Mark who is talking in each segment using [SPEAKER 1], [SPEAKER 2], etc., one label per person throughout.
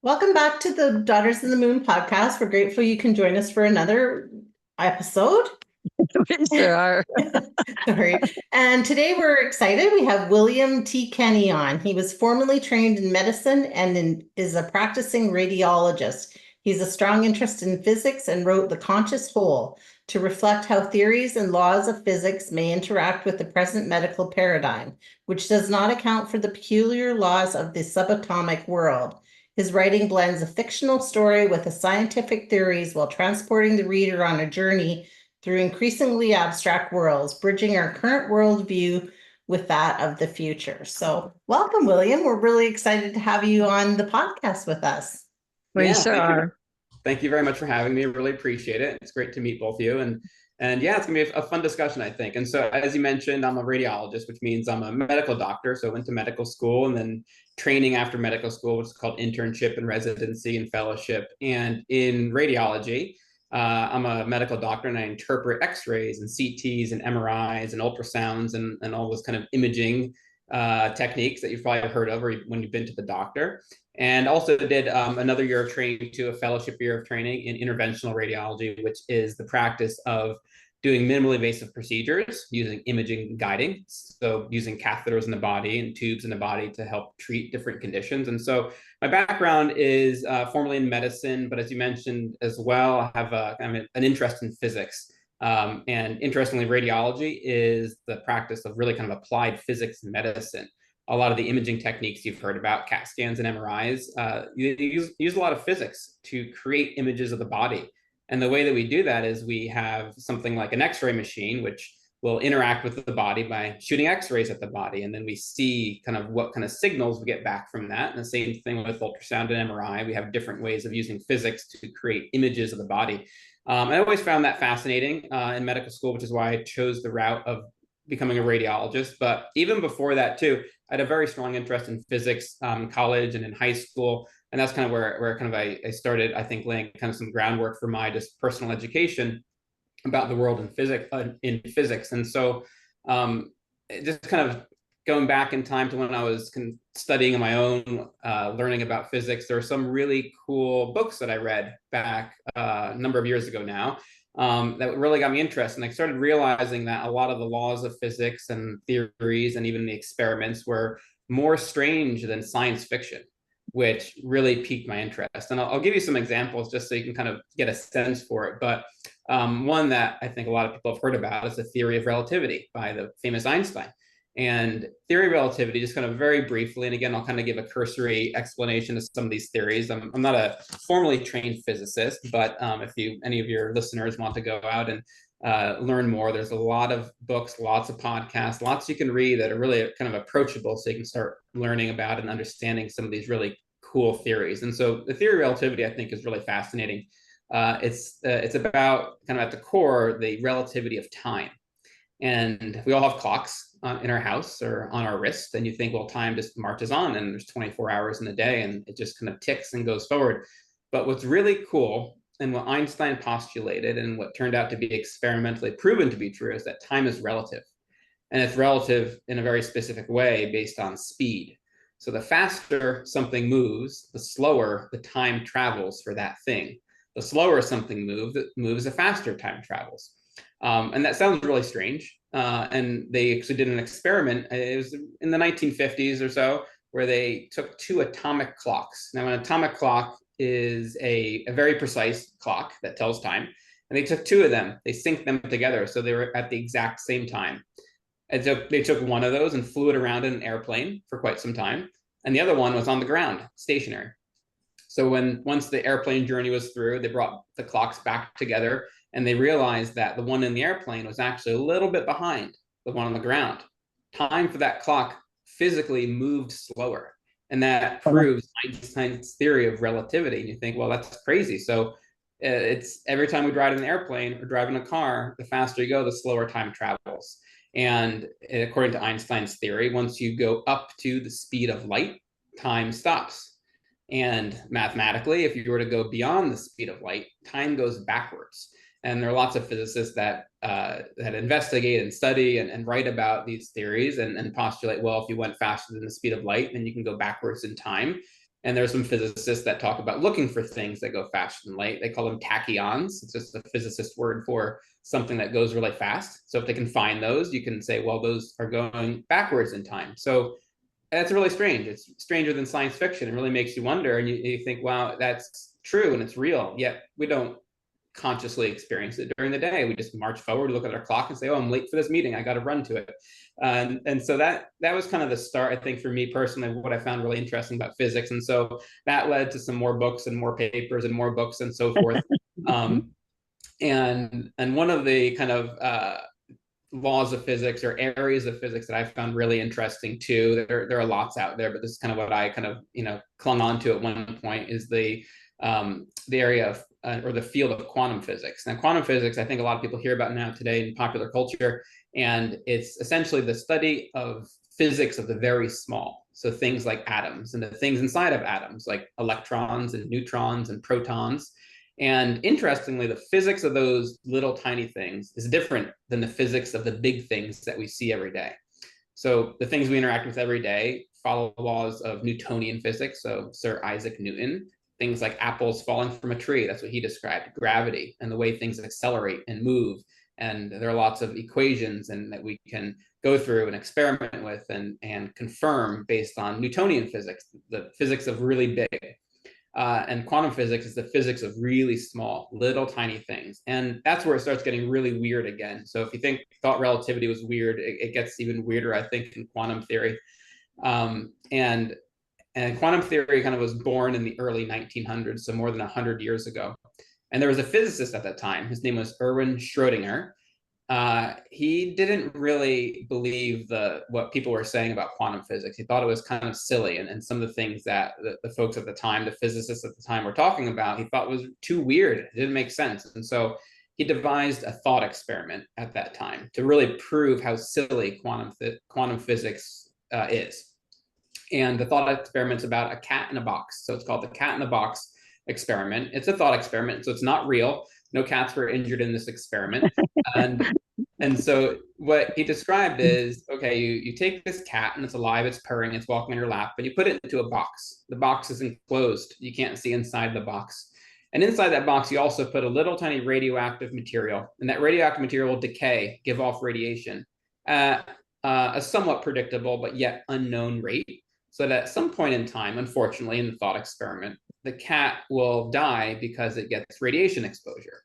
[SPEAKER 1] Welcome back to the Daughters of the Moon podcast. We're grateful you can join us for another episode.
[SPEAKER 2] We sure are.
[SPEAKER 1] Sorry. And today we're excited. We have William T. Kenny on. He was formerly trained in medicine and is a practicing radiologist. He's a strong interest in physics and wrote The Conscious Whole to reflect how theories and laws of physics may interact with the present medical paradigm, which does not account for the peculiar laws of the subatomic world. His writing blends a fictional story with the scientific theories while transporting the reader on a journey through increasingly abstract worlds, bridging our current worldview with that of the future. So welcome, William. We're really excited to have you on the podcast with us.
[SPEAKER 2] We
[SPEAKER 3] Yeah,
[SPEAKER 2] sure are.
[SPEAKER 3] thank you very much for having me. I really appreciate it. It's great to meet both of you. And yeah, it's gonna be a fun discussion, I think. And so as you mentioned, I'm a radiologist, which means I'm a medical doctor. So I went to medical school and then training after medical school, which is called internship and residency and fellowship. And in radiology, I'm a medical doctor and I interpret x-rays and CTs and MRIs and ultrasounds and all those kind of imaging techniques that you've probably heard of or when you've been to the doctor. And also did another year of training to a fellowship year of training in interventional radiology, which is the practice of doing minimally invasive procedures using imaging guiding. So using catheters in the body and tubes in the body to help treat different conditions. And so my background is formerly in medicine, but as you mentioned as well, I have an interest in physics. And interestingly, radiology is the practice of really kind of applied physics in medicine. A lot of the imaging techniques you've heard about, CAT scans and MRIs, use a lot of physics to create images of the body. And the way that we do that is we have something like an X-ray machine, which will interact with the body by shooting X-rays at the body. And then we see kind of what kind of signals we get back from that. And the same thing with ultrasound and MRI. We have different ways of using physics to create images of the body. I always found that fascinating in medical school, which is why I chose the route of becoming a radiologist. But even before that too, I had a very strong interest in physics in college and in high school. And that's kind of where kind of I started, I think, laying kind of some groundwork for my just personal education about the world in physics. And so just kind of going back in time to when I was studying on my own, learning about physics, there are some really cool books that I read back a number of years ago now that really got me interested. And I started realizing that a lot of the laws of physics and theories and even the experiments were more strange than science fiction, which really piqued my interest. And I'll give you some examples just so you can kind of get a sense for it. But one that I think a lot of people have heard about is the theory of relativity by the famous Einstein. And theory of relativity, just kind of very briefly, and again, I'll kind of give a cursory explanation of some of these theories. I'm not a formally trained physicist, but if any of your listeners want to go out and learn more, there's a lot of books, lots of podcasts, lots you can read that are really kind of approachable, so you can start learning about and understanding some of these really cool theories. And so the theory of relativity, I think, is really fascinating. It's about kind of at the core the relativity of time. And we all have clocks in our house or on our wrist, and you think, well, time just marches on and there's 24 hours in a day and it just kind of ticks and goes forward. But what's really cool and what Einstein postulated and what turned out to be experimentally proven to be true is that time is relative. And it's relative in a very specific way based on speed. So the faster something moves, the slower the time travels for that thing. The slower something moves, the faster time travels. And that sounds really strange. And they actually did an experiment. It was in the 1950s or so, where they took two atomic clocks. Now, an atomic clock is a very precise clock that tells time. And they took two of them. They synced them together so they were at the exact same time. And so they took one of those and flew it around in an airplane for quite some time. And the other one was on the ground, stationary. So once the airplane journey was through, they brought the clocks back together and they realized that the one in the airplane was actually a little bit behind the one on the ground. Time for that clock physically moved slower. And that proves Einstein's theory of relativity. And you think, well, that's crazy. So it's every time we ride in an airplane or drive in a car, the faster you go, the slower time travels. And according to Einstein's theory, once you go up to the speed of light, time stops. And mathematically, if you were to go beyond the speed of light, time goes backwards. And there are lots of physicists that investigate and study and write about these theories and postulate, well, if you went faster than the speed of light, then you can go backwards in time. And there's some physicists that talk about looking for things that go faster than light. They call them tachyons. It's just a physicist word for something that goes really fast. So if they can find those, you can say, well, those are going backwards in time. So that's really strange. It's stranger than science fiction. It really makes you wonder, and you think, wow, that's true and it's real. Yet we don't consciously experience it during the day. We just march forward, look at our clock, and say, "Oh, I'm late for this meeting. I got to run to it." And so that was kind of the start, I think, for me personally, what I found really interesting about physics. And so that led to some more books and more papers and more books and so forth. And one of the kind of laws of physics or areas of physics that I found really interesting too. There are lots out there, but this is kind of what I kind of clung on to at one point, is the area of or the field of quantum physics. Now, quantum physics, I think a lot of people hear about now today in popular culture, and it's essentially the study of physics of the very small. So things like atoms and the things inside of atoms, like electrons and neutrons and protons. And interestingly, the physics of those little tiny things is different than the physics of the big things that we see every day. So the things we interact with every day follow laws of Newtonian physics. So Sir Isaac Newton, things like apples falling from a tree, that's what he described, gravity and the way things accelerate and move. And there are lots of equations and that we can go through and experiment with and confirm based on Newtonian physics, the physics of really big. And quantum physics is the physics of really small, little tiny things. And that's where it starts getting really weird again. So if you thought relativity was weird, it gets even weirder, I think, in quantum theory. And quantum theory kind of was born in the early 1900s, so more than 100 years ago. And there was a physicist at that time. His name was Erwin Schrödinger. He didn't really believe what people were saying about quantum physics. He thought it was kind of silly, and some of the things that the folks at the time, the physicists at the time, were talking about, he thought was too weird. It didn't make sense. And so he devised a thought experiment at that time to really prove how silly quantum physics is. And the thought experiment's about a cat in a box. So it's called the cat in a box experiment. It's a thought experiment, so it's not real. No cats were injured in this experiment. And so what he described is, okay, you take this cat and it's alive, it's purring, it's walking on your lap, but you put it into a box. The box is enclosed. You can't see inside the box. And inside that box, you also put a little tiny radioactive material. And that radioactive material will decay, give off radiation at a somewhat predictable but yet unknown rate. So that at some point in time, unfortunately, in the thought experiment, the cat will die because it gets radiation exposure.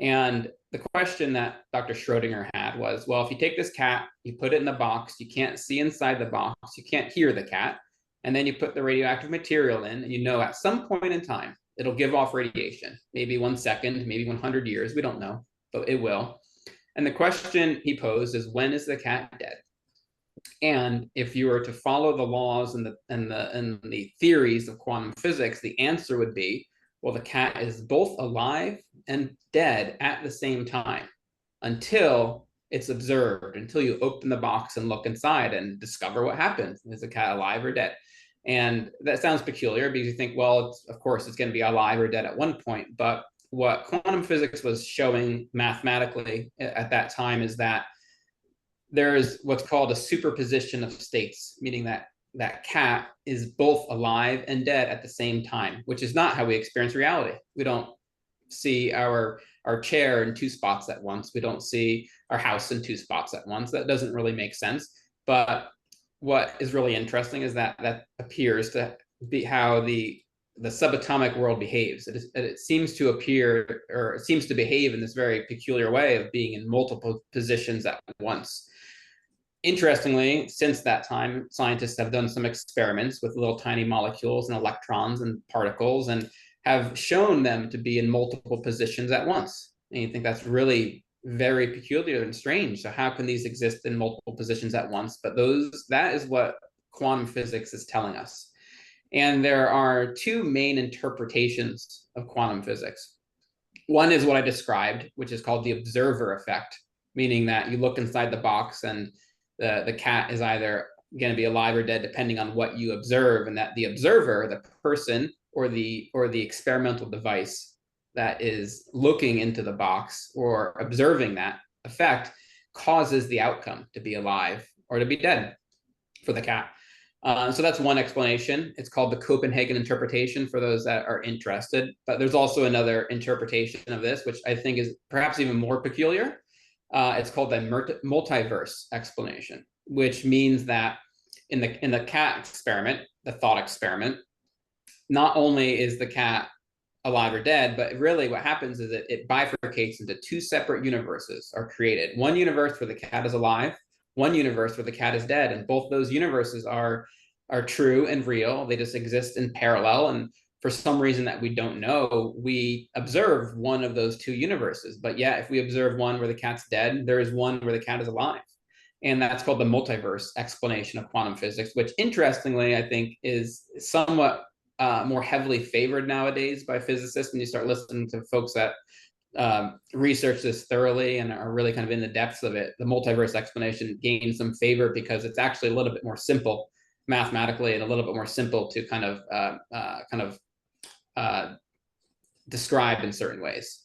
[SPEAKER 3] And the question that Dr. Schrödinger had was, well, if you take this cat, you put it in the box, you can't see inside the box, you can't hear the cat, and then you put the radioactive material in, and at some point in time, it'll give off radiation, maybe 1 second, maybe 100 years, we don't know, but it will. And the question he posed is, when is the cat dead? And if you were to follow the laws and the theories of quantum physics, the answer would be, well, the cat is both alive and dead at the same time until it's observed, until you open the box and look inside and discover what happens. Is the cat alive or dead? And that sounds peculiar because you think, well, of course, it's going to be alive or dead at one point. But what quantum physics was showing mathematically at that time is that there is what's called a superposition of states, meaning that that cat is both alive and dead at the same time, which is not how we experience reality. We don't see our chair in 2 spots at once. We don't see our house in 2 spots at once. That doesn't really make sense. But what is really interesting is that appears to be how the subatomic world behaves. It seems to appear, or it seems to behave in this very peculiar way of being in multiple positions at once. Interestingly, since that time, scientists have done some experiments with little tiny molecules and electrons and particles and have shown them to be in multiple positions at once. And you think that's really very peculiar and strange. So how can these exist in multiple positions at once? But that is what quantum physics is telling us. And there are 2 main interpretations of quantum physics. One is what I described, which is called the observer effect, meaning that you look inside the box and the cat is either going to be alive or dead depending on what you observe, and that the observer, the person or the experimental device that is looking into the box or observing that effect causes the outcome to be alive or to be dead for the cat. So that's one explanation. It's called the Copenhagen interpretation for those that are interested. But there's also another interpretation of this, which I think is perhaps even more peculiar. It's called the multiverse explanation, which means that in the cat experiment, the thought experiment, not only is the cat alive or dead, but really what happens is it bifurcates into two separate universes are created. One universe where the cat is alive, one universe where the cat is dead, and both those universes are true and real. They just exist in parallel, and for some reason that we don't know, we observe one of those two universes. But yeah, if we observe one where the cat's dead, there is one where the cat is alive. And that's called the multiverse explanation of quantum physics, which interestingly, I think is somewhat more heavily favored nowadays by physicists when you start listening to folks that research this thoroughly and are really kind of in the depths of it. The multiverse explanation gains some favor because it's actually a little bit more simple mathematically and a little bit more simple to kind of describe in certain ways.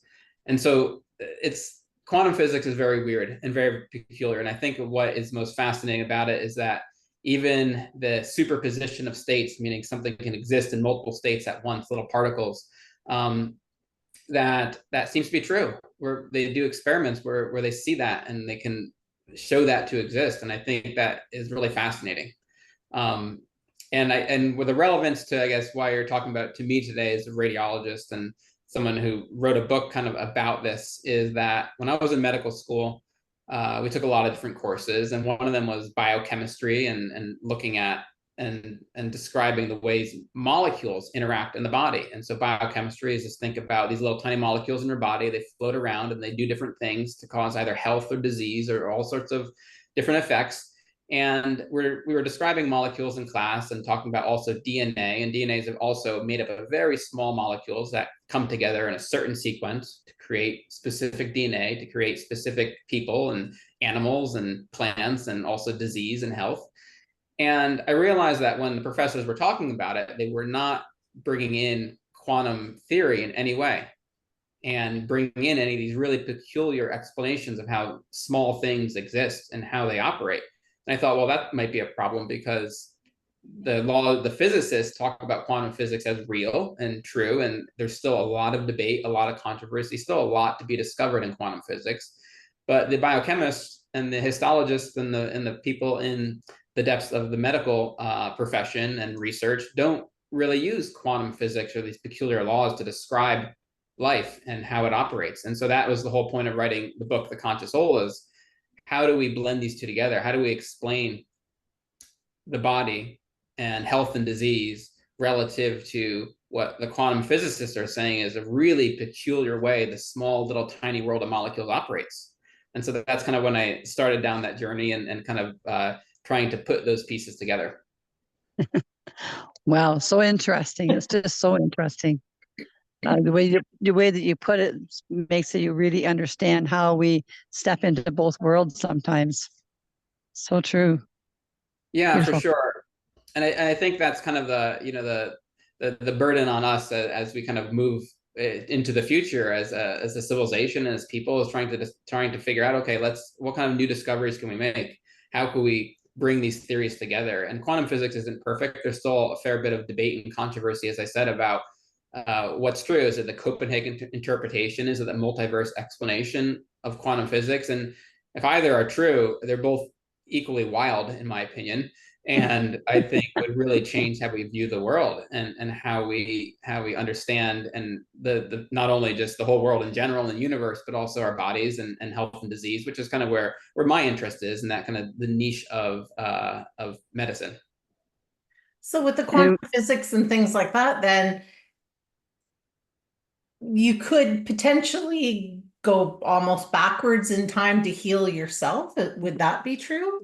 [SPEAKER 3] And so it's quantum physics is very weird and very peculiar. And I think what is most fascinating about it is that even the superposition of states, meaning something can exist in multiple states at once, little particles, that seems to be true. Where they do experiments where they see that and they can show that to exist, and I think that is really fascinating. And with the relevance to, I guess, why you're talking about to me today as a radiologist and someone who wrote a book kind of about this, is that when I was in medical school, we took a lot of different courses, and one of them was biochemistry and looking at and describing the ways molecules interact in the body. And so biochemistry is just think about these little tiny molecules in your body. They float around and they do different things to cause either health or disease or all sorts of different effects. And we were describing molecules in class and talking about also DNA, and DNA is also made up of very small molecules that come together in a certain sequence to create specific DNA, to create specific people and animals and plants and also disease and health. And I realized that when the professors were talking about it, they were not bringing in quantum theory in any way and bringing in any of these really peculiar explanations of how small things exist and how they operate. And I thought, well, that might be a problem because the physicists talk about quantum physics as real and true, and there's still a lot of debate, a lot of controversy, still a lot to be discovered in quantum physics. But the biochemists and the histologists and the people in the depths of the medical profession and research don't really use quantum physics or these peculiar laws to describe life and how it operates. And so that was the whole point of writing the book, The Conscious Whole, is how do we blend these two together? How do we explain the body and health and disease relative to what the quantum physicists are saying is a really peculiar way the small little tiny world of molecules operates? And so that's kind of when I started down that journey and kind of trying to put those pieces together.
[SPEAKER 2] Wow, so interesting. It's just so interesting. The way that you put it makes it you really understand how we step into both worlds sometimes. So true.
[SPEAKER 3] Yeah,
[SPEAKER 2] Beautiful.
[SPEAKER 3] for sure. And I think that's kind of the burden on us as we kind of move into the future as a civilization, as people, is trying to figure out, okay, what kind of new discoveries can we make? How can we bring these theories together? And quantum physics isn't perfect. There's still a fair bit of debate and controversy, as I said, about what's true. Is it the Copenhagen interpretation? Is it the multiverse explanation of quantum physics? And if either are true, they're both equally wild, in my opinion. And I think would really change how we view the world and how we understand and the not only just the whole world in general and the universe, but also our bodies and health and disease, which is kind of where my interest is, and that kind of the niche of medicine.
[SPEAKER 1] So with the quantum physics and things like that, then you could potentially go almost backwards in time to heal yourself. Would that be true?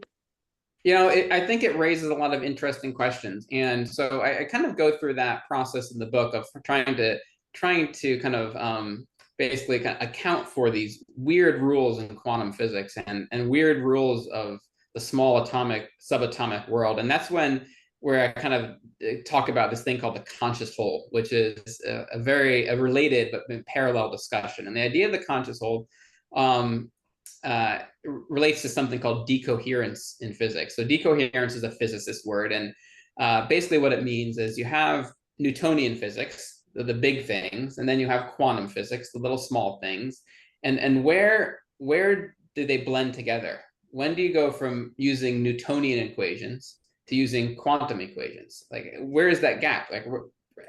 [SPEAKER 3] I think it raises a lot of interesting questions. And so I kind of go through that process in the book of trying to kind of basically kind of account for these weird rules in quantum physics and weird rules of the small atomic, subatomic world. And that's where I kind of talk about this thing called the conscious whole, which is a very related but parallel discussion. And the idea of the conscious whole relates to something called decoherence in physics. So decoherence is a physicist word, and Basically what it means is you have Newtonian physics, the big things, and then you have quantum physics, the little small things. And where do they blend together? When do you go from using Newtonian equations to using quantum equations? Like, where is that gap? Like,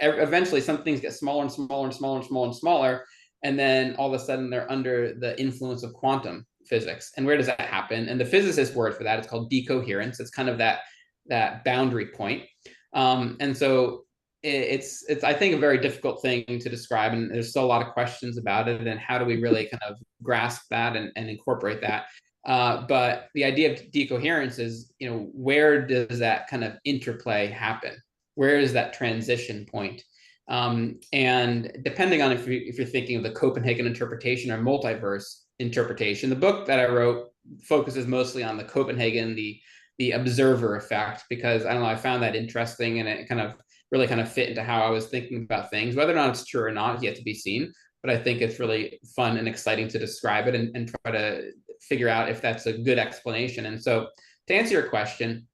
[SPEAKER 3] eventually some things get smaller and smaller and smaller and smaller and smaller, and then all of a sudden they're under the influence of quantum physics. And where does that happen? And the physicist word for that is called decoherence. It's kind of that boundary point. And so it's I think a very difficult thing to describe, and there's still a lot of questions about it, and how do we really kind of grasp that and incorporate that. But the idea of decoherence is, where does that kind of interplay happen? Where is that transition point? And depending on if you're thinking of the Copenhagen interpretation or multiverse interpretation, the book that I wrote focuses mostly on the Copenhagen, the observer effect, because I don't know, I found that interesting, and it really fit into how I was thinking about things. Whether or not it's true or not is yet to be seen, but I think it's really fun and exciting to describe it and try to figure out if that's a good explanation. And so to answer your question,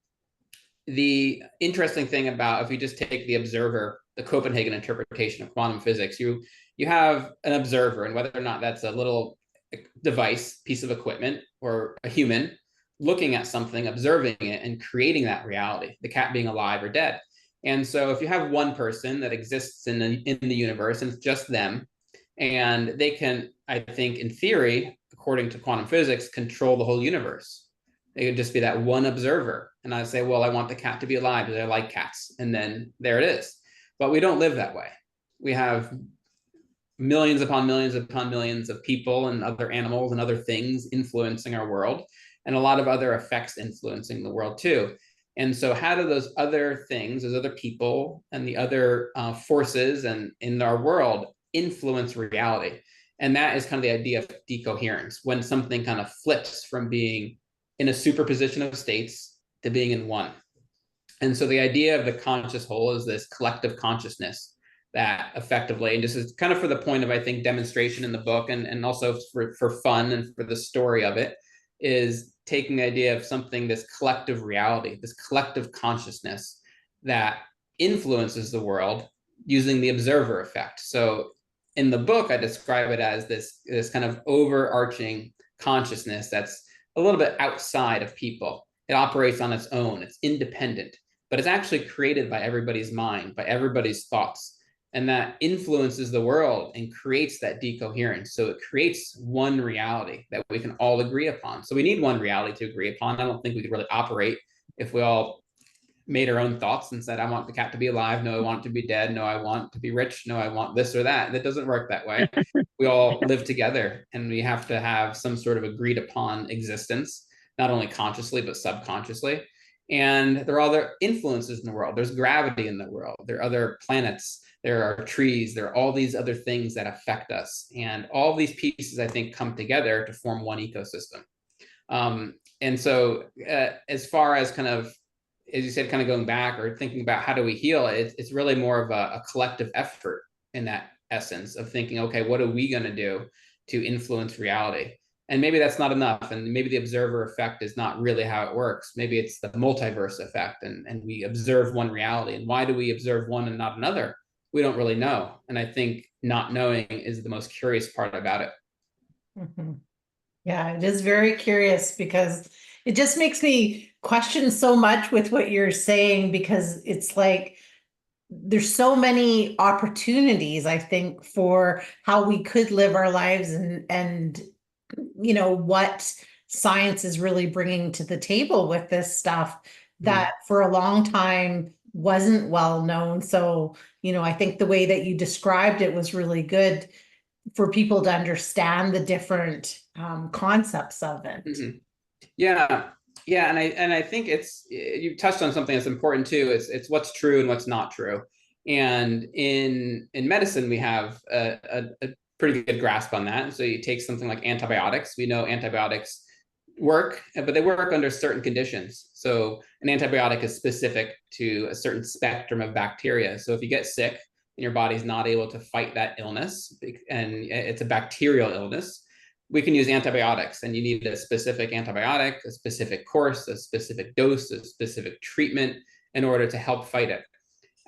[SPEAKER 3] the interesting thing about, if you just take the observer, the Copenhagen interpretation of quantum physics, you have an observer, and whether or not that's a little device, piece of equipment, or a human looking at something, observing it, and creating that reality, the cat being alive or dead. And so if you have one person that exists in the universe, and it's just them, and they can, I think, in theory, according to quantum physics, control the whole universe. They could just be that one observer. And I say, well, I want the cat to be alive because I like cats. And then there it is. But we don't live that way. We have millions upon millions upon millions of people and other animals and other things influencing our world, and a lot of other effects influencing the world too. And so how do those other things, those other people and the other forces and in our world influence reality? And that is kind of the idea of decoherence, when something kind of flips from being in a superposition of states to being in one. And so the idea of the conscious whole is this collective consciousness that effectively, and this is kind of for the point of, I think, demonstration in the book, and also for fun and for the story of it, is taking the idea of something, this collective reality, this collective consciousness that influences the world using the observer effect. So in the book, I describe it as this kind of overarching consciousness that's a little bit outside of people. It operates on its own, it's independent, but it's actually created by everybody's mind, by everybody's thoughts, and that influences the world and creates that decoherence. So it creates one reality that we can all agree upon. So we need one reality to agree upon. I don't think we could really operate if we all made our own thoughts and said, I want the cat to be alive. No, I want it to be dead. No, I want to be rich. No, I want this or that. That doesn't work that way. We all live together, and we have to have some sort of agreed upon existence, not only consciously, but subconsciously. And there are other influences in the world. There's gravity in the world. There are other planets. There are trees. There are all these other things that affect us. And all these pieces, I think, come together to form one ecosystem. And so as far as kind of, as you said, kind of going back or thinking about how do we heal, it's really more of a collective effort in that essence of thinking, okay, what are we going to do to influence reality? And maybe that's not enough. And maybe the observer effect is not really how it works. Maybe it's the multiverse effect, and we observe one reality. And why do we observe one and not another? We don't really know. And I think not knowing is the most curious part about it.
[SPEAKER 1] Mm-hmm. Yeah, it is very curious, because it just makes me question so much with what you're saying, because it's like there's so many opportunities, I think, for how we could live our lives, and what science is really bringing to the table with this stuff that for a long time wasn't well known. So, I think the way that you described it was really good for people to understand the different concepts of it.
[SPEAKER 3] Mm-hmm. Yeah. And I think you touched on something that's important too. It's what's true and what's not true. And in medicine, we have a pretty good grasp on that. So you take something like antibiotics. We know antibiotics work, but they work under certain conditions. So an antibiotic is specific to a certain spectrum of bacteria. So if you get sick and your body's not able to fight that illness, and it's a bacterial illness, we can use antibiotics, and you need a specific antibiotic, a specific course, a specific dose, a specific treatment. in order to help fight it.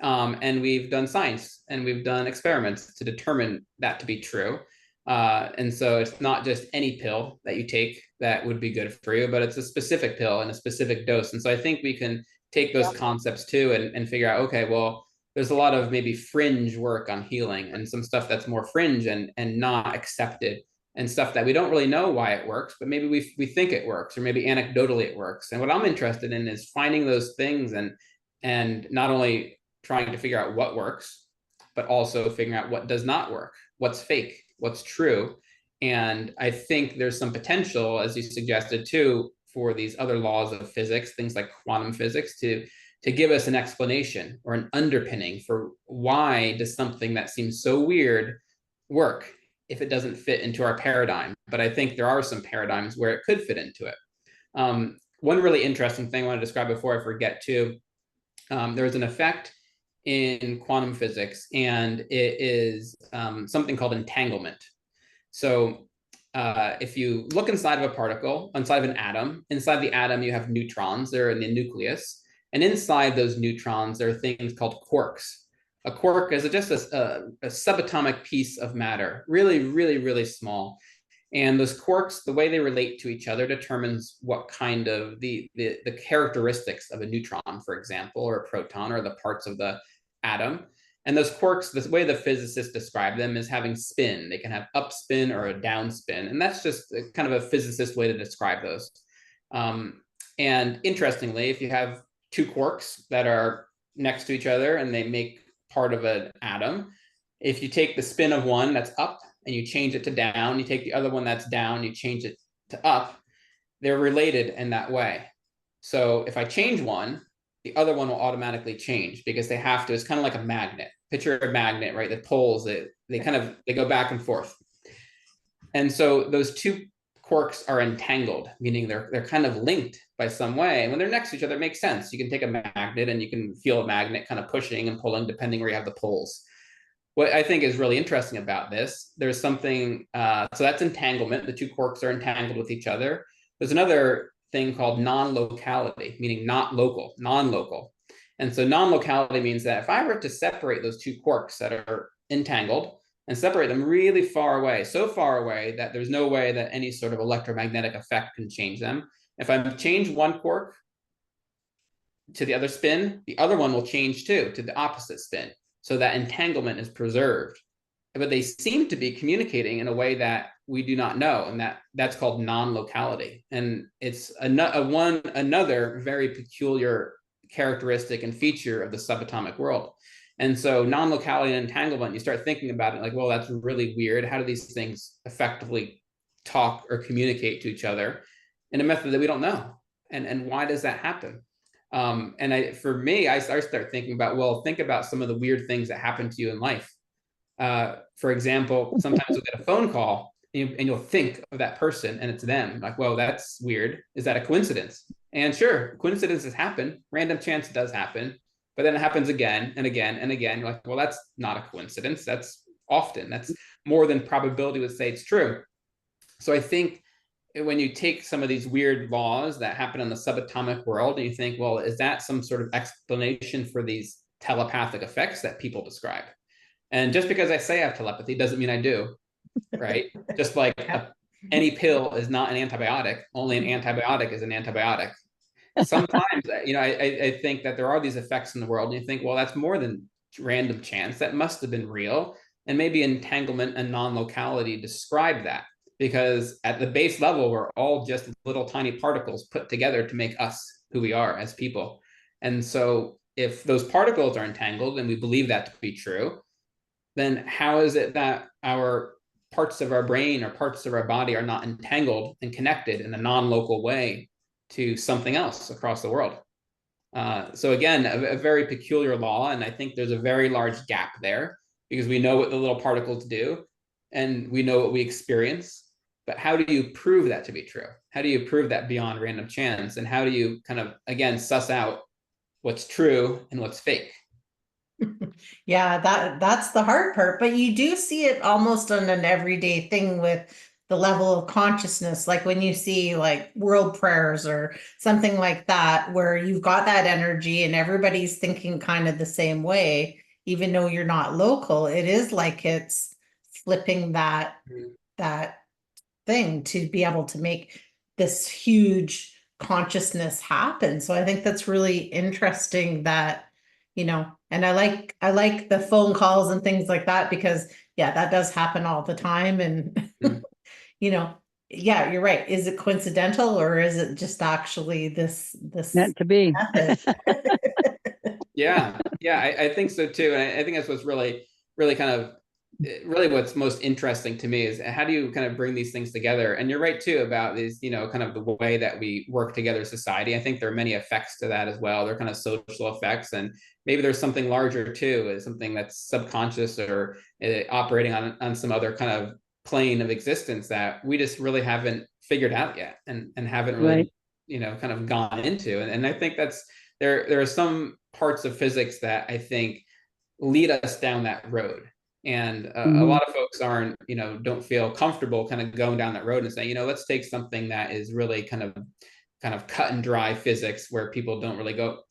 [SPEAKER 3] And we've done science and we've done experiments to determine that to be true. And so it's not just any pill that you take that would be good for you, but it's a specific pill and a specific dose. And so I think we can take those concepts too and figure out, okay, well, there's a lot of maybe fringe work on healing and some stuff that's more fringe and not accepted, and stuff that we don't really know why it works, but maybe we think it works, or maybe anecdotally it works. And what I'm interested in is finding those things and not only trying to figure out what works, but also figuring out what does not work, what's fake, what's true. And I think there's some potential, as you suggested too, for these other laws of physics, things like quantum physics, to give us an explanation or an underpinning for why does something that seems so weird work if it doesn't fit into our paradigm. But I think there are some paradigms where it could fit into it. One really interesting thing I want to describe before I forget too, there's an effect in quantum physics, and it is something called entanglement. So if you look inside of a particle, inside of an atom, inside the atom you have neutrons, they're in the nucleus, and inside those neutrons there are things called quarks. A quark is just a subatomic piece of matter, really, really, really small. And those quarks, the way they relate to each other determines what kind of the characteristics of a neutron, for example, or a proton, or the parts of the atom. And those quarks, the way the physicists describe them is having spin. They can have up spin or a down spin. And that's just kind of a physicist way to describe those. And interestingly, if you have two quarks that are next to each other and they make part of an atom, if you take the spin of one that's up and you change it to down, you take the other one that's down, you change it to up, they're related in that way. So if I change one, the other one will automatically change because they have to. It's kind of like a magnet. Picture a magnet, right? The poles, they go back and forth. And so those two quarks are entangled, meaning they're kind of linked by some way. And when they're next to each other, it makes sense. You can take a magnet and you can feel a magnet kind of pushing and pulling depending where you have the poles. What I think is really interesting about this, there's something, so that's entanglement. The two quarks are entangled with each other. There's another thing called non-locality, meaning not local, non-local. And so non-locality means that if I were to separate those two quarks that are entangled and separate them really far away, so far away that there's no way that any sort of electromagnetic effect can change them. If I change one quark to the other spin, the other one will change too, to the opposite spin. So that entanglement is preserved. But they seem to be communicating in a way that we do not know, and that's called non-locality. And it's another very peculiar characteristic and feature of the subatomic world. And so non-locality and entanglement, you start thinking about it like, well, that's really weird. How do these things effectively talk or communicate to each other in a method that we don't know? And why does that happen? For me, I start thinking about, well, think about some of the weird things that happen to you in life. For example, sometimes you'll get a phone call and you'll think of that person and it's them. Like, well, that's weird. Is that a coincidence? And sure, coincidences happen. Random chance does happen. But then it happens again and again and again. You're like, well, that's not a coincidence. That's more than probability would say it's true. So I think when you take some of these weird laws that happen in the subatomic world and you think, well, is that some sort of explanation for these telepathic effects that people describe? And just because I say I have telepathy doesn't mean I do, right? Just like any pill is not an antibiotic, only an antibiotic is an antibiotic. Sometimes, I think that there are these effects in the world and you think, well, that's more than random chance. That must have been real. And maybe entanglement and non-locality describe that, because at the base level, we're all just little tiny particles put together to make us who we are as people. And so if those particles are entangled and we believe that to be true, then how is it that our parts of our brain or parts of our body are not entangled and connected in a non-local way to something else across the world? So again, a very peculiar law. And I think there's a very large gap there because we know what the little particles do and we know what we experience. But how do you prove that to be true? How do you prove that beyond random chance? And how do you kind of, again, suss out what's true and what's fake?
[SPEAKER 1] Yeah, that's the hard part, but you do see it almost on an everyday thing with the level of consciousness, like when you see like world prayers or something like that, where you've got that energy and everybody's thinking kind of the same way, even though you're not local, it is like it's flipping that thing to be able to make this huge consciousness happen. So I think that's really interesting that, and I like the phone calls and things like that, because yeah, that does happen all the time. And
[SPEAKER 3] Mm.
[SPEAKER 1] yeah, you're right. Is it coincidental, or is it just actually this
[SPEAKER 2] Meant to be.
[SPEAKER 1] method?
[SPEAKER 3] Yeah, I think so too. And I think that's what's really kind of really what's most interesting to me is how do you kind of bring these things together? And you're right too about these, kind of the way that we work together as society. I think there are many effects to that as well. They're kind of social effects, and maybe there's something larger too, is something that's subconscious or operating on some other kind of plane of existence that we just really haven't figured out yet, and haven't really,
[SPEAKER 2] Right.
[SPEAKER 3] kind of gone into. And I think that's there are some parts of physics that I think lead us down that road. And a
[SPEAKER 2] Mhm.
[SPEAKER 3] lot of folks don't feel comfortable kind of going down that road and saying, let's take something that is really kind of cut and dry physics, where people don't really go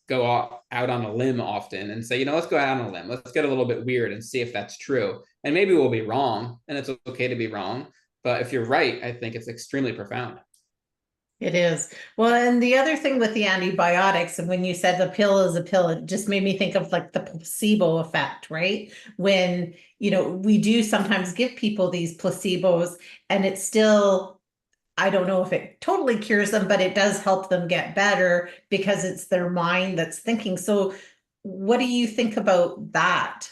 [SPEAKER 3] out on a limb often, and say, let's go out on a limb. Let's get a little bit weird and see if that's true. And maybe we'll be wrong, and it's okay to be wrong. But if you're right, I think it's extremely profound.
[SPEAKER 1] It is. Well, and the other thing with the antibiotics, and when you said the pill is a pill, it just made me think of like the placebo effect, right? When, we do sometimes give people these placebos, and it's still, I don't know if it totally cures them, but it does help them get better because it's their mind that's thinking. So, what do you think about that?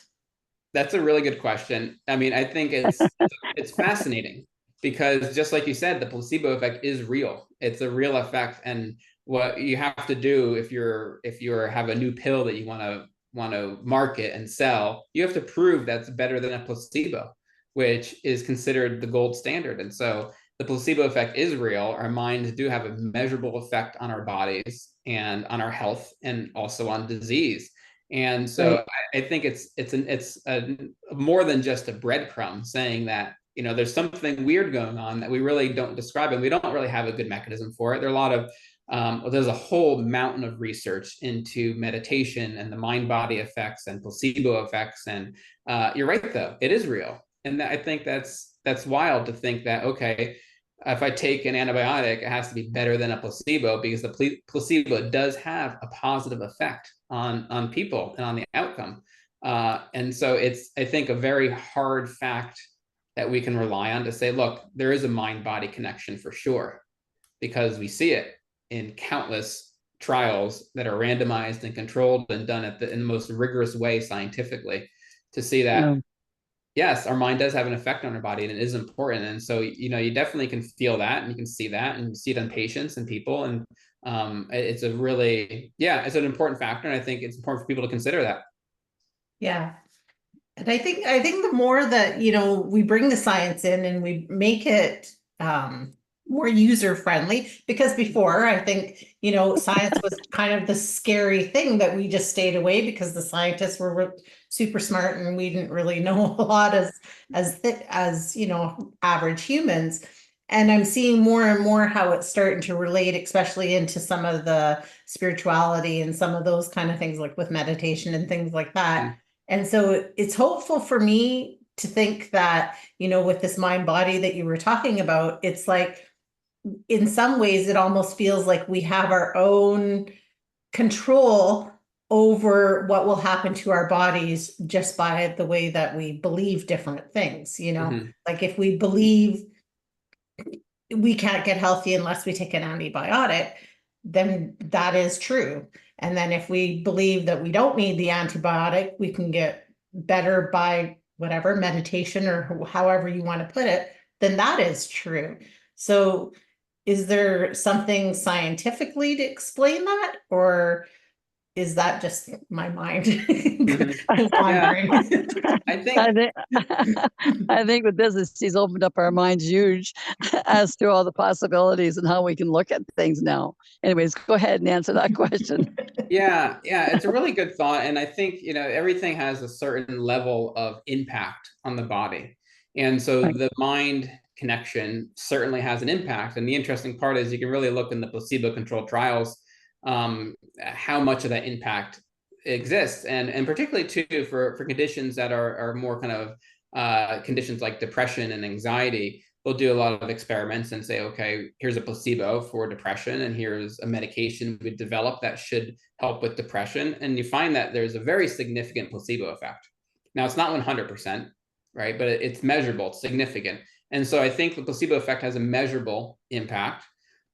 [SPEAKER 3] That's a really good question. I mean, I think it's fascinating, because just like you said, the placebo effect is real. It's a real effect, and what you have to do if you're have a new pill that you want to market and sell, you have to prove that's better than a placebo, which is considered the gold standard. And so the placebo effect is real. Our minds do have a measurable effect on our bodies and on our health, and also on disease. And
[SPEAKER 2] Right.
[SPEAKER 3] so I think it's more than just a breadcrumb saying that there's something weird going on that we really don't describe, and we don't really have a good mechanism for it. There are a lot of there's a whole mountain of research into meditation and the mind-body effects and placebo effects, and you're right, though, it is real. And I think that's wild to think that, okay, if I take an antibiotic, it has to be better than a placebo, because the placebo does have a positive effect on people and on the outcome. And so it's, I think, a very hard fact that we can rely on to say, look, there is a mind-body connection for sure, because we see it in countless trials that are randomized and controlled and done in the most rigorous way scientifically, to see that yes, our mind does have an effect on our body, and it is important. And so, you definitely can feel that, and you can see that, and see it on patients and people. And it's a really, it's an important factor. And I think it's important for people to consider that.
[SPEAKER 1] Yeah. And I think the more that, we bring the science in and we make it more user friendly, because before I think, science was kind of the scary thing that we just stayed away because the scientists were super smart and we didn't really know a lot as average humans. And I'm seeing more and more how it's starting to relate, especially into some of the spirituality and some of those kind of things, like with meditation and things like that.
[SPEAKER 3] Mm.
[SPEAKER 1] And so it's hopeful for me to think that, with this mind body that you were talking about, it's like, in some ways, it almost feels like we have our own control over what will happen to our bodies just by the way that we believe different things,
[SPEAKER 3] Mm-hmm.
[SPEAKER 1] like if we believe we can't get healthy unless we take an antibiotic, then that is true. And then if we believe that we don't need the antibiotic, we can get better by whatever meditation or however you want to put it, then that is true. So is there something scientifically to explain that, or is that just my mind
[SPEAKER 3] Mm-hmm. Yeah,
[SPEAKER 1] wandering?
[SPEAKER 3] I
[SPEAKER 2] I
[SPEAKER 3] think
[SPEAKER 2] think I think with this, he's opened up our minds huge as to all the possibilities and how we can look at things now. Anyways, go ahead and answer that question.
[SPEAKER 3] yeah, it's a really good thought. And I think, everything has a certain level of impact on the body. And so
[SPEAKER 2] Right.
[SPEAKER 3] the mind connection certainly has an impact. And the interesting part is you can really look in the placebo-controlled trials how much of that impact exists, and particularly too for conditions that are more kind of conditions like depression and anxiety. We'll do a lot of experiments and say, okay, here's a placebo for depression, and here's a medication we developed that should help with depression. And you find that there's a very significant placebo effect. Now, it's not 100%, right? But it's measurable, it's significant. And so I think the placebo effect has a measurable impact.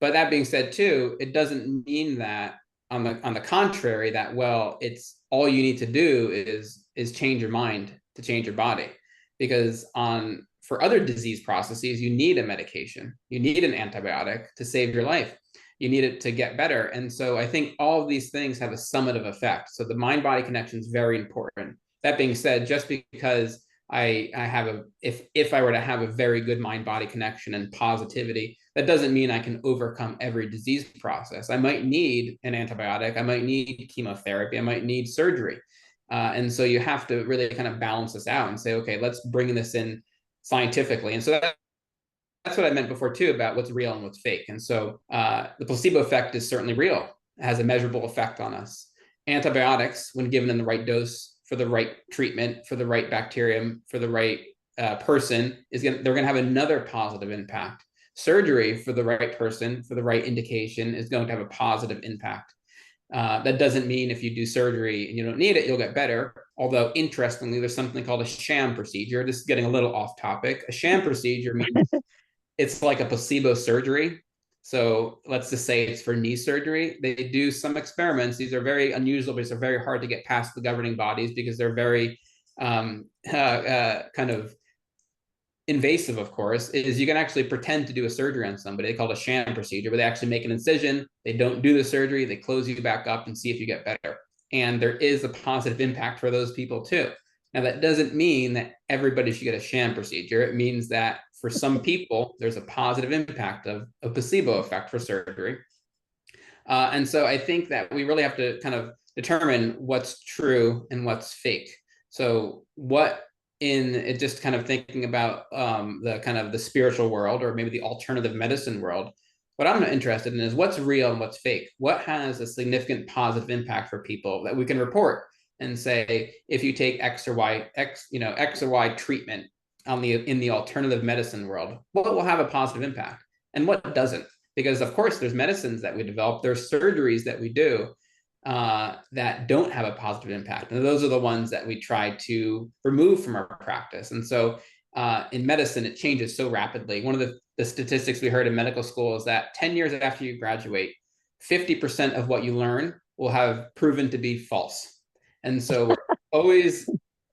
[SPEAKER 3] But that being said, too, it doesn't mean that on the contrary, that, well, it's all you need to do is change your mind to change your body. Because for other disease processes, you need a medication, you need an antibiotic to save your life, you need it to get better. And so I think all of these things have a summative effect. So the mind-body connection is very important. That being said, just because I have if I were to have a very good mind-body connection and positivity, that doesn't mean I can overcome every disease process. I might need an antibiotic, I might need chemotherapy, I might need surgery. And so you have to really kind of balance this out and say, okay, let's bring this in scientifically. And so that's what I meant before too, about what's real and what's fake. And so the placebo effect is certainly real. It has a measurable effect on us. Antibiotics, when given in the right dose for the right treatment, for the right bacterium, for the right person, they're going to have another positive impact. Surgery for the right person, for the right indication, is going to have a positive impact. That doesn't mean if you do surgery and you don't need it, you'll get better. Although, interestingly, there's something called a sham procedure. This is getting a little off topic. A sham procedure means it's like a placebo surgery. So let's just say it's for knee surgery. They do some experiments. These are very unusual, because they're very hard to get past the governing bodies, because they're very kind of invasive, of course. Is you can actually pretend to do a surgery on somebody. They call it a sham procedure, where they actually make an incision. They don't do the surgery. They close you back up and see if you get better. And there is a positive impact for those people too. Now, that doesn't mean that everybody should get a sham procedure. It means that for some people, there's a positive impact of a placebo effect for surgery. And so I think that we really have to kind of determine what's true and what's fake. So just kind of thinking about the kind of the spiritual world, or maybe the alternative medicine world, what I'm interested in is what's real and what's fake. What has a significant positive impact for people that we can report and say, if you take X or Y treatment in the alternative medicine world, what will have a positive impact and what doesn't? Because of course there's medicines that we develop, there's surgeries that we do that don't have a positive impact. And those are the ones that we try to remove from our practice. And so in medicine, it changes so rapidly. One of the statistics we heard in medical school is that 10 years after you graduate, 50% of what you learn will have proven to be false. And so we're always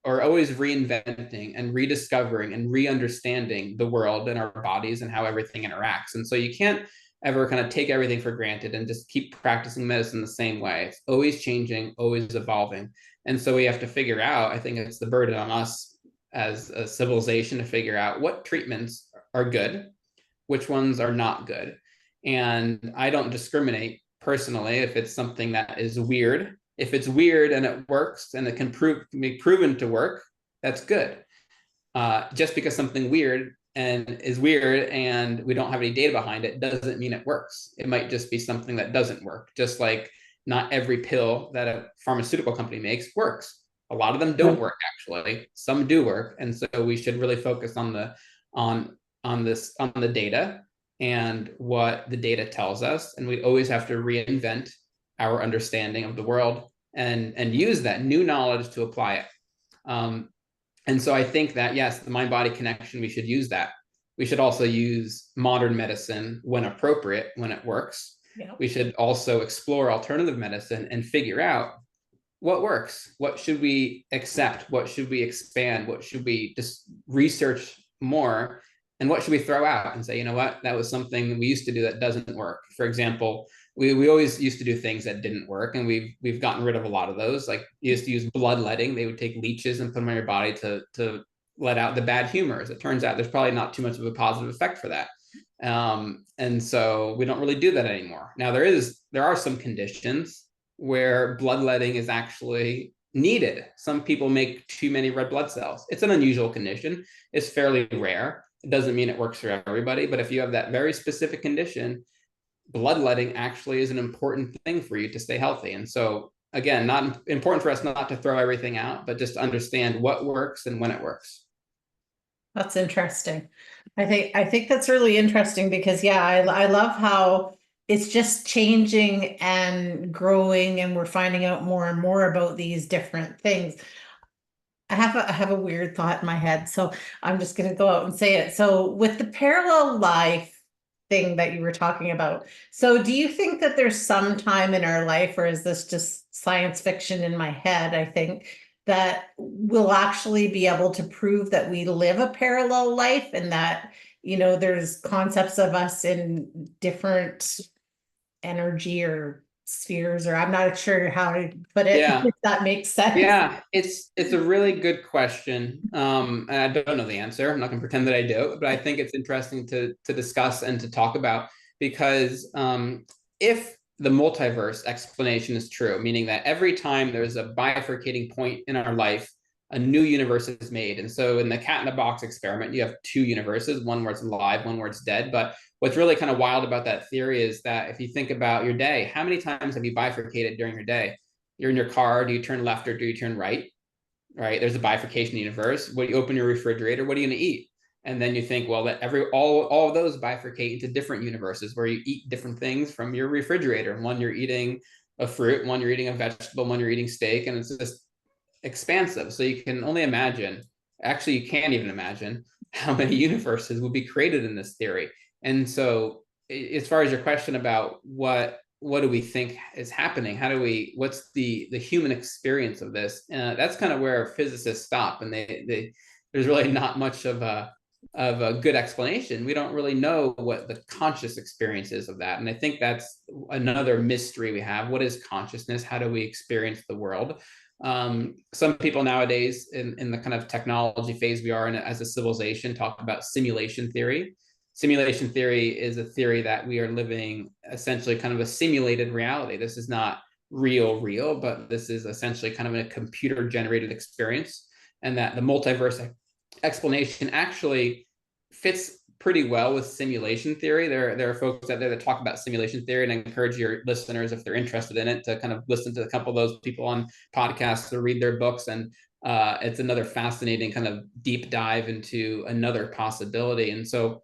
[SPEAKER 3] reinventing and rediscovering and re-understanding the world and our bodies and how everything interacts. And so you can't ever kind of take everything for granted and just keep practicing medicine the same way. It's always changing, always evolving. And so we have to figure out, I think it's the burden on us as a civilization to figure out what treatments are good, which ones are not good. And I don't discriminate personally if it's something that is weird. If it's weird and it works and it can be proven to work, that's good. Just because something is weird and we don't have any data behind it doesn't mean it works. It might just be something that doesn't work. Just like not every pill that a pharmaceutical company makes works. A lot of them don't work, actually. Some do work. And so we should really focus on the data and what the data tells us. And we always have to reinvent our understanding of the world and use that new knowledge to apply it. And so I think that, yes, the mind-body connection, we should use that. We should also use modern medicine when appropriate, when it works. Yeah. We should also explore alternative medicine and figure out what works. What should we accept? What should we expand? What should we just research more? And what should we throw out and say, you know what, that was something we used to do that doesn't work. For example, we always used to do things that didn't work, and we've gotten rid of a lot of those. Like, you used to use bloodletting. They would take leeches and put them on your body to let out the bad humors. It turns out there's probably not too much of a positive effect for that. And so we don't really do that anymore. Now, there are some conditions where bloodletting is actually needed. Some people make too many red blood cells. It's an unusual condition. It's fairly rare. It doesn't mean it works for everybody, but if you have that very specific condition, bloodletting actually is an important thing for you to stay healthy. And so again, not important for us not to throw everything out, but just to understand what works and when it works.
[SPEAKER 1] That's interesting. I think that's really interesting because yeah, I love how it's just changing and growing, and we're finding out more and more about these different things. I have a weird thought in my head, so I'm just going to go out and say it. So with the parallel life thing that you were talking about, so do you think that there's some time in our life, or is this just science fiction in my head, I think, that we'll actually be able to prove that we live a parallel life, and that, there's concepts of us in different energy or spheres, or I'm not sure how to put it,
[SPEAKER 3] Yeah.
[SPEAKER 1] if that makes sense.
[SPEAKER 3] Yeah, it's a really good question. And I don't know the answer. I'm not going to pretend that I do, but I think it's interesting to discuss and to talk about, because if the multiverse explanation is true, meaning that every time there's a bifurcating point in our life, a new universe is made. And so in the cat in the box experiment, you have two universes, one where it's alive, one where it's dead. But what's really kind of wild about that theory is that if you think about your day, how many times have you bifurcated during your day? You're in your car, do you turn left or do you turn right? Right? There's a bifurcation in the universe. When you open your refrigerator, what are you going to eat? And then you think, well, that all of those bifurcate into different universes where you eat different things from your refrigerator. One you're eating a fruit, one you're eating a vegetable, one you're eating steak, and it's just expansive. So you can only imagine, actually, you can't even imagine how many universes will be created in this theory. And so, as far as your question about what do we think is happening, what's the human experience of this, that's kind of where physicists stop, and they there's really not much of a good explanation. We don't really know what the conscious experience is of that, and I think that's another mystery we have. What is consciousness? How do we experience the world? Some people nowadays in the kind of technology phase we are in as a civilization talk about simulation theory. Simulation theory is a theory that we are living essentially kind of a simulated reality. This is not real, but this is essentially kind of a computer generated experience, and that the multiverse explanation actually fits pretty well with simulation theory. There are folks out there that talk about simulation theory, and I encourage your listeners, if they're interested in it, to kind of listen to a couple of those people on podcasts or read their books. And it's another fascinating kind of deep dive into another possibility. And so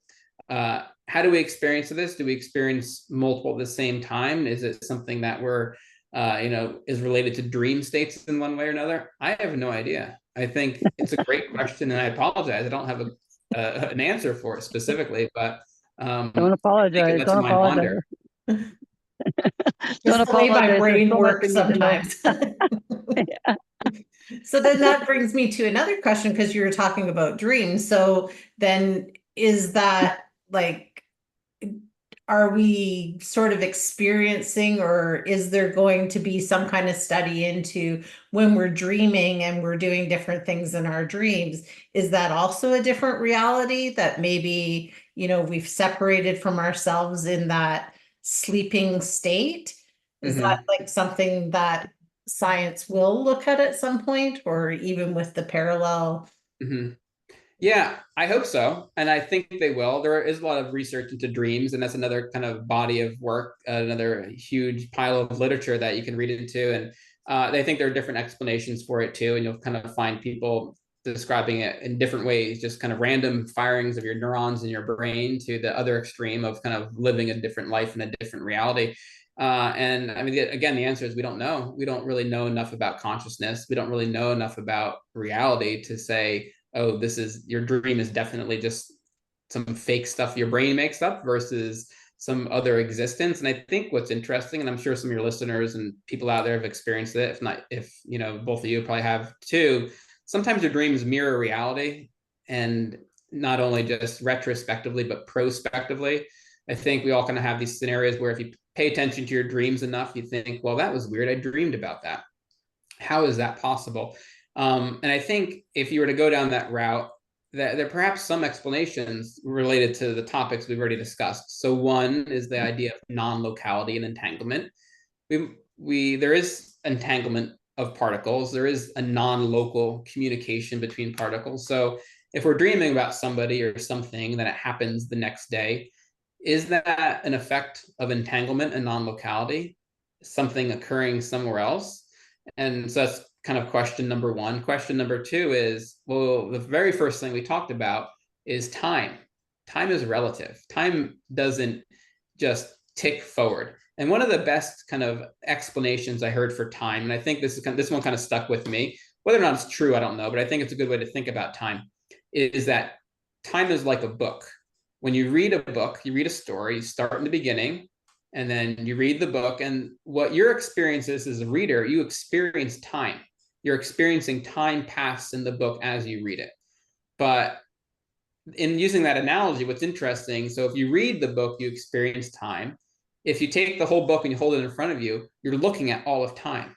[SPEAKER 3] how do we experience this? Do we experience multiple at the same time? Is it something that we're is related to dream states in one way or another? I have no idea. I think it's a great question, and I apologize, I don't have an answer for it specifically, but
[SPEAKER 2] don't apologize. Don't apologize.
[SPEAKER 1] Just the way my brain works
[SPEAKER 2] so
[SPEAKER 1] sometimes.
[SPEAKER 2] Yeah.
[SPEAKER 1] So then that brings me to another question, because you were talking about dreams. So then is that like, are we sort of experiencing, or is there going to be some kind of study into when we're dreaming and we're doing different things in our dreams? Is that also a different reality that maybe, we've separated from ourselves in that sleeping state? Is that like something that science will look at some point, or even with the parallel?
[SPEAKER 3] Yeah, I hope so. And I think they will. There is a lot of research into dreams, and that's another kind of body of work, another huge pile of literature that you can read into. And I think there are different explanations for it too. And you'll kind of find people describing it in different ways, just kind of random firings of your neurons in your brain, to the other extreme of kind of living a different life in a different reality. And I mean, again, the answer is we don't know. We don't really know enough about consciousness. We don't really know enough about reality to say, oh, your dream is definitely just some fake stuff your brain makes up versus some other existence. And I think what's interesting, and I'm sure some of your listeners and people out there have experienced it, if both of you probably have too, sometimes your dreams mirror reality, and not only just retrospectively, but prospectively. I think we all kind of have these scenarios where if you pay attention to your dreams enough, you think, well, that was weird. I dreamed about that. How is that possible? And I think if you were to go down that route, that there are perhaps some explanations related to the topics we've already discussed. So one is the idea of non-locality and entanglement. There is entanglement of particles. There is a non-local communication between particles. So if we're dreaming about somebody or something, then it happens the next day. Is that an effect of entanglement and non-locality, something occurring somewhere else? And so that's kind of question number one. Question number two is, well, the very first thing we talked about is time. Time is relative. Time doesn't just tick forward. And one of the best kind of explanations I heard for time, and I think this one kind of stuck with me, whether or not it's true, I don't know, but I think it's a good way to think about time, is that time is like a book. When you read a book, you read a story, you start in the beginning, and then you read the book, and what your experience is as a reader, you experience time. You're experiencing time pass in the book as you read it. But in using that analogy, what's interesting, so if you read the book, you experience time. If you take the whole book and you hold it in front of you, you're looking at all of time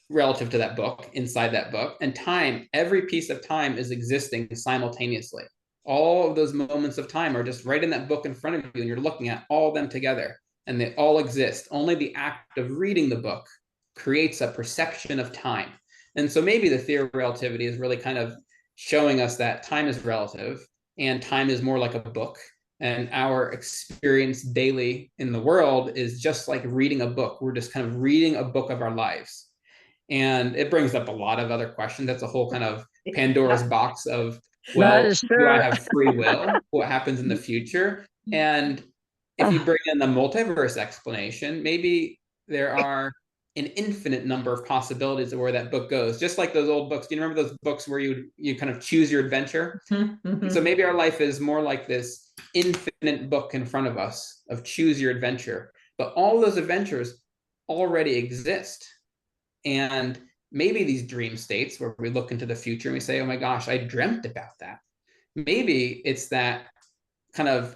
[SPEAKER 3] relative to that book, inside that book. And time, every piece of time is existing simultaneously. All of those moments of time are just right in that book in front of you, and you're looking at all of them together, and they all exist. Only the act of reading the book creates a perception of time. And so maybe the theory of relativity is really kind of showing us that time is relative, and time is more like a book, and our experience daily in the world is just like reading a book. We're just kind of reading a book of our lives. And it brings up a lot of other questions. That's a whole kind of Pandora's box of, well, do I have free will? What happens in the future? And if you bring in the multiverse explanation, maybe there are an infinite number of possibilities of where that book goes. Just like those old books. Do you remember those books where you kind of choose your adventure? Mm-hmm. So maybe our life is more like this infinite book in front of us of choose your adventure. But all those adventures already exist. And maybe these dream states where we look into the future and we say, oh my gosh, I dreamt about that. Maybe it's that kind of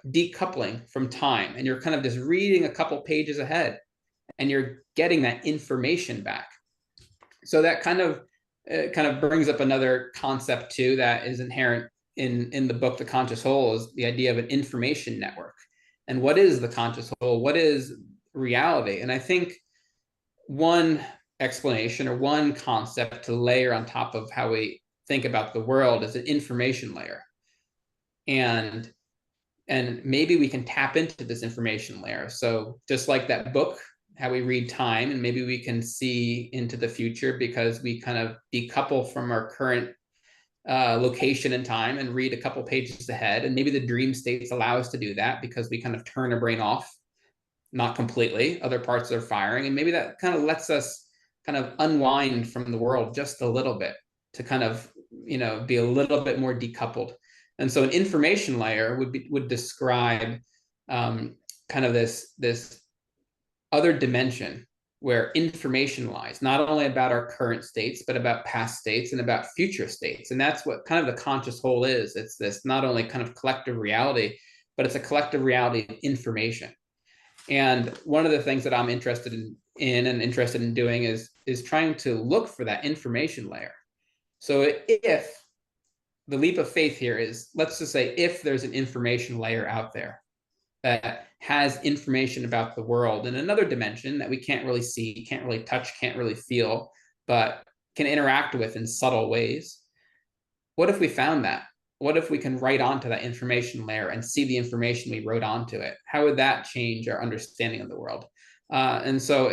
[SPEAKER 3] decoupling from time, and you're kind of just reading a couple pages ahead and you're getting that information back. So that kind of brings up another concept too that is inherent in the book, The Conscious Whole, is the idea of an information network. And what is the conscious whole? What is reality? And I think one explanation or one concept to layer on top of how we think about the world is an information layer. And maybe we can tap into this information layer. So just like that book, how we read time, and maybe we can see into the future because we kind of decouple from our current location in time and read a couple pages ahead. And maybe the dream states allow us to do that because we kind of turn our brain off, not completely, other parts are firing. And maybe that kind of lets us kind of unwind from the world just a little bit to kind of, be a little bit more decoupled. And so an information layer would describe kind of this other dimension where information lies, not only about our current states, but about past states and about future states. And that's what kind of the conscious whole is. It's this not only kind of collective reality, but it's a collective reality of information. And one of the things that I'm interested in doing is trying to look for that information layer. So if the leap of faith here is, let's just say, if there's an information layer out there that has information about the world in another dimension that we can't really see, can't really touch, can't really feel, but can interact with in subtle ways, what if we found that? What if we can write onto that information layer and see the information we wrote onto it? How would that change our understanding of the world? And so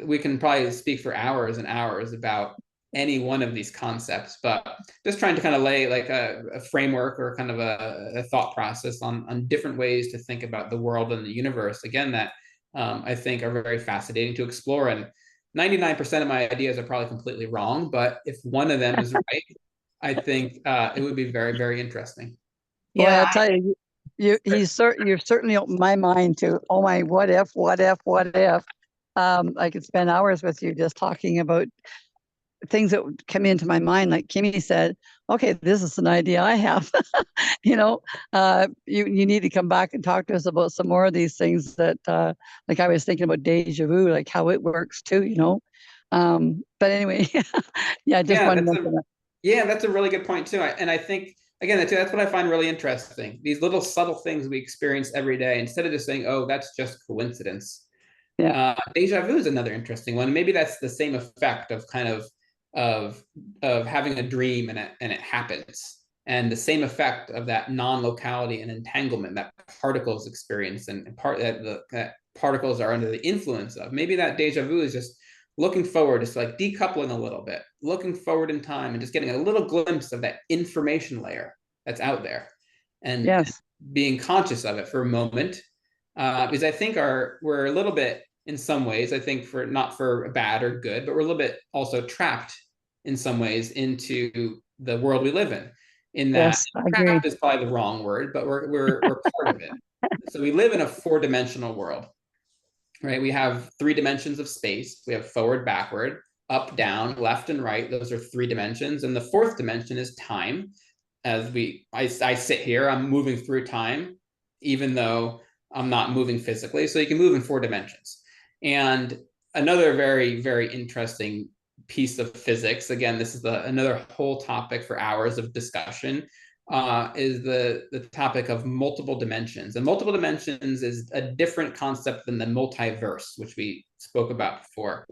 [SPEAKER 3] we can probably speak for hours and hours about any one of these concepts, but just trying to kind of lay like a framework or kind of a thought process on different ways to think about the world and the universe, again, that I think are very fascinating to explore. And 99% of my ideas are probably completely wrong, but if one of them is right, I think it would be very, very interesting.
[SPEAKER 2] Yeah, well, I'll tell you, you've certainly opened my mind to, oh my, what if? I could spend hours with you just talking about things that come into my mind. Like Kimmy said, okay, this is an idea I have. You need to come back and talk to us about some more of these things that, like I was thinking about deja vu, like how it works too. But anyway, yeah, just one more.
[SPEAKER 3] Yeah, that's a really good point too. And I think, again, that's what I find really interesting. These little subtle things we experience every day, instead of just saying, oh, that's just coincidence. Yeah. Deja vu is another interesting one. Maybe that's the same effect of kind of of having a dream and it happens, and the same effect of that non-locality and entanglement that particles experience, and that particles are under the influence of. Maybe that deja vu is just looking forward, just like decoupling a little bit, looking forward in time, and just getting a little glimpse of that information layer that's out there, and
[SPEAKER 2] Yes.
[SPEAKER 3] being conscious of it for a moment. Because I think we're a little bit, in some ways, I think, for not for bad or good, but we're a little bit also trapped in some ways into the world we live in. In that,
[SPEAKER 2] Yes, I agree.
[SPEAKER 3] trapped is probably the wrong word, but we're part of it. So we live in a 4-dimensional world, right? We have 3 dimensions of space. We have forward, backward, up, down, left, and right. Those are 3 dimensions, and the 4th dimension is time. As I sit here, I'm moving through time, even though I'm not moving physically. So you can move in 4 dimensions. And another very, very interesting piece of physics, again, this is another whole topic for hours of discussion, is the topic of multiple dimensions. And multiple dimensions is a different concept than the multiverse, which we spoke about before.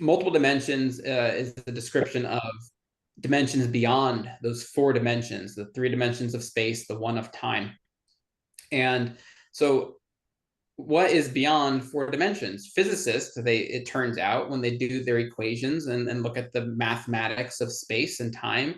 [SPEAKER 3] Multiple dimensions is the description of dimensions beyond those 4 dimensions, the 3 dimensions of space, the 1 of time. And so what is beyond 4 dimensions? Physicists, it turns out, when they do their equations and look at the mathematics of space and time,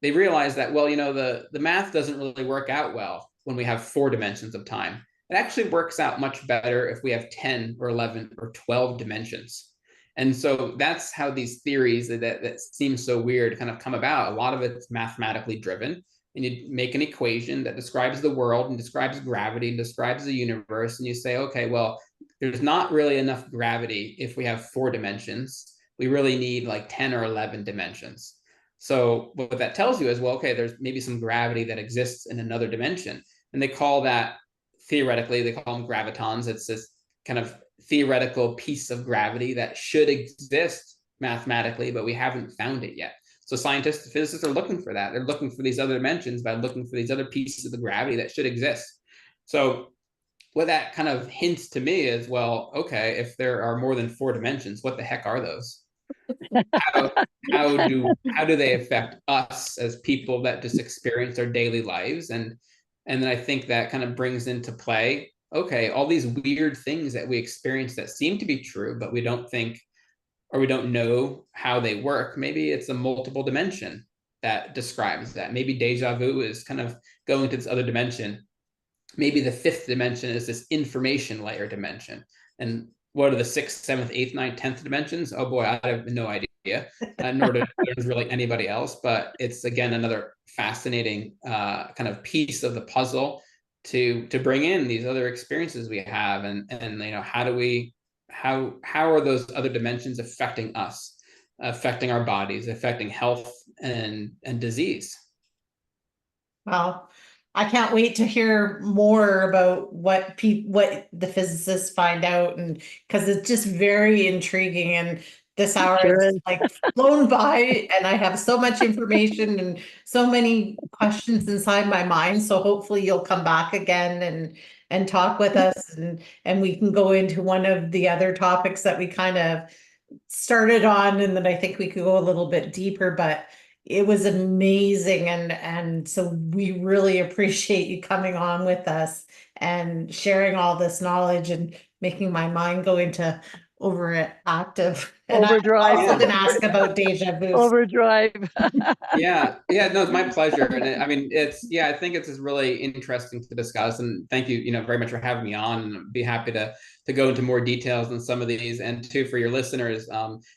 [SPEAKER 3] they realize that, well, the math doesn't really work out well when we have 4 dimensions of time. It actually works out much better if we have 10 or 11 or 12 dimensions. And so that's how these theories that seem so weird kind of come about. A lot of it's mathematically driven, and you make an equation that describes the world and describes gravity and describes the universe, and you say, okay, well, there's not really enough gravity if we have 4 dimensions. We really need like 10 or 11 dimensions. So what that tells you is, well, okay, there's maybe some gravity that exists in another dimension, and they call that, theoretically, they call them gravitons. It's this kind of theoretical piece of gravity that should exist mathematically, but we haven't found it yet. So scientists, physicists are looking for that. They're looking for these other dimensions by looking for these other pieces of the gravity that should exist. So what that kind of hints to me is, well, okay, if there are more than 4 dimensions, what the heck are those? How do they affect us as people that just experience our daily lives? And then I think that kind of brings into play, okay, all these weird things that we experience that seem to be true, but we don't think, or we don't know how they work. Maybe it's a multiple dimension that describes that. Maybe deja vu is kind of going to this other dimension. Maybe the 5th dimension is this information layer dimension. And what are the 6th, 7th, 8th, 9th, 10th dimensions? Oh boy, I have no idea. Nor does really anybody else. But it's, again, another fascinating kind of piece of the puzzle to bring in these other experiences we have, and how are those other dimensions affecting us, affecting our bodies, affecting health and disease?
[SPEAKER 1] Well, I can't wait to hear more about what the physicists find out, and because it's just very intriguing, and this hour is like flown by, and I have so much information and so many questions inside my mind. So hopefully you'll come back again and talk with us, and we can go into one of the other topics that we kind of started on, and then I think we could go a little bit deeper, but it was amazing. And so we really appreciate you coming on with us and sharing all this knowledge and making my mind go into overactive. And
[SPEAKER 2] Overdrive.
[SPEAKER 1] I'm also going to ask about deja vu.
[SPEAKER 2] Overdrive.
[SPEAKER 3] Yeah, no, it's my pleasure. And I mean, I think it's really interesting to discuss. And thank you, very much for having me on. And I'd be happy to go into more details on some of these. And too, for your listeners,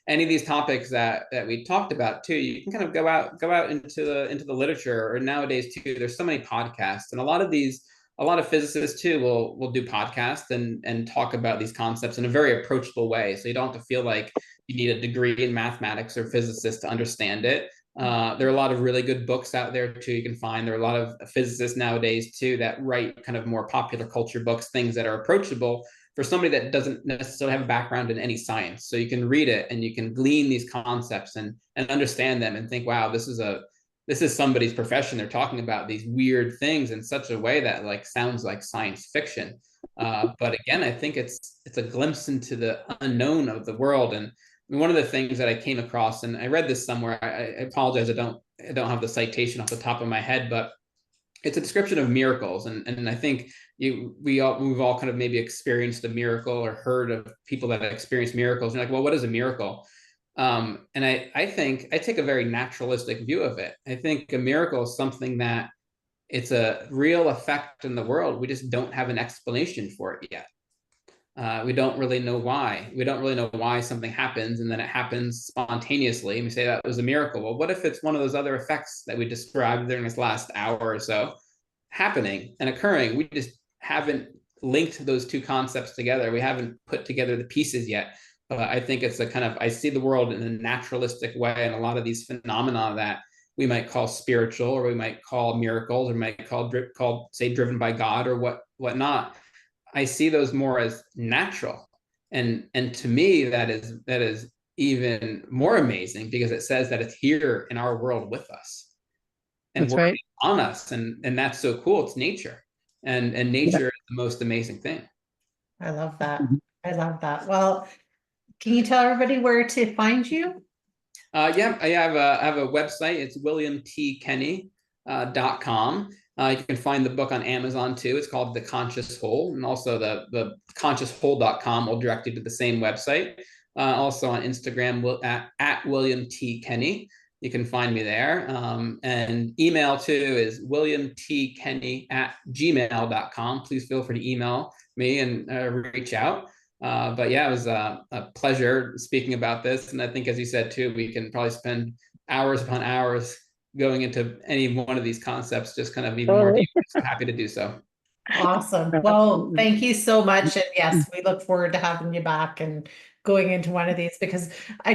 [SPEAKER 3] any of these topics that we talked about too, you can kind of go out into the literature. Or nowadays too, there's so many podcasts, and a lot of physicists too will do podcasts and talk about these concepts in a very approachable way. So you don't have to feel like you need a degree in mathematics or physicists to understand it. There are a lot of really good books out there too. You can find there are a lot of physicists nowadays too that write kind of more popular culture books, things that are approachable for somebody that doesn't necessarily have a background in any science. So you can read it and you can glean these concepts and understand them and think, wow, this is somebody's profession. They're talking about these weird things in such a way that like sounds like science fiction. But again, I think it's a glimpse into the unknown of the world. And one of the things that I came across, and I read this somewhere, I apologize, I don't have the citation off the top of my head, but it's a description of miracles. And I think we've all kind of maybe experienced a miracle or heard of people that have experienced miracles. And you're like, well, what is a miracle? And I think I take a very naturalistic view of it. I think a miracle is something that it's a real effect in the world. We just don't have an explanation for it yet. We don't really know why. We don't really know why something happens, and then it happens spontaneously. And we say that was a miracle. Well, what if it's one of those other effects that we described during this last hour or so happening and occurring? We just haven't linked those two concepts together. We haven't put together the pieces yet. I think it's a kind of, I see the world in a naturalistic way, and a lot of these phenomena that we might call spiritual, or we might call miracles, or might call say driven by God, or whatnot. I see those more as natural, and to me that is even more amazing, because it says that it's here in our world with us, and
[SPEAKER 2] That's right.
[SPEAKER 3] on us, and that's so cool. It's nature, and nature is the most amazing thing.
[SPEAKER 1] I love that. I love that. Well, can you tell everybody where to find you?
[SPEAKER 3] Yeah, I have a website. It's williamtkenny.com. You can find the book on Amazon too. It's called The Conscious Whole, and also the consciouswhole.com will direct you to the same website. Also on Instagram at William T. Kenny. You can find me there. And email too is williamtkenny@gmail.com. Please feel free to email me and reach out. But yeah, it was a pleasure speaking about this. And I think, as you said too, we can probably spend hours upon hours going into any one of these concepts, just kind of even more deeply. So happy to do so.
[SPEAKER 1] Awesome. Well, thank you so much. And yes, we look forward to having you back and going into one of these, because I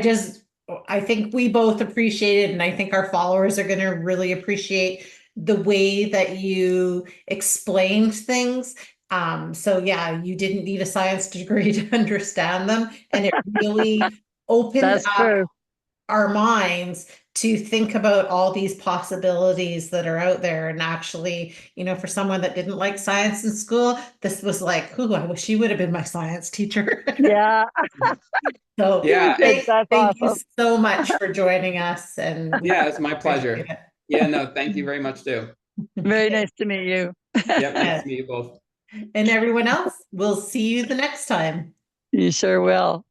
[SPEAKER 1] think we both appreciate it. And I think our followers are going to really appreciate the way that you explained things. So yeah, you didn't need a science degree to understand them. And it really opened up our minds to think about all these possibilities that are out there. And actually, for someone that didn't like science in school, this was like, ooh, I wish you would have been my science teacher.
[SPEAKER 2] Yeah.
[SPEAKER 1] So
[SPEAKER 3] yeah,
[SPEAKER 1] thank you so much for joining us. And
[SPEAKER 3] yeah, it's my pleasure. Yeah, no, thank you very much too.
[SPEAKER 2] Very nice to meet you.
[SPEAKER 3] Yep, nice to meet you both.
[SPEAKER 1] And everyone else, we'll see you the next time.
[SPEAKER 2] You sure will.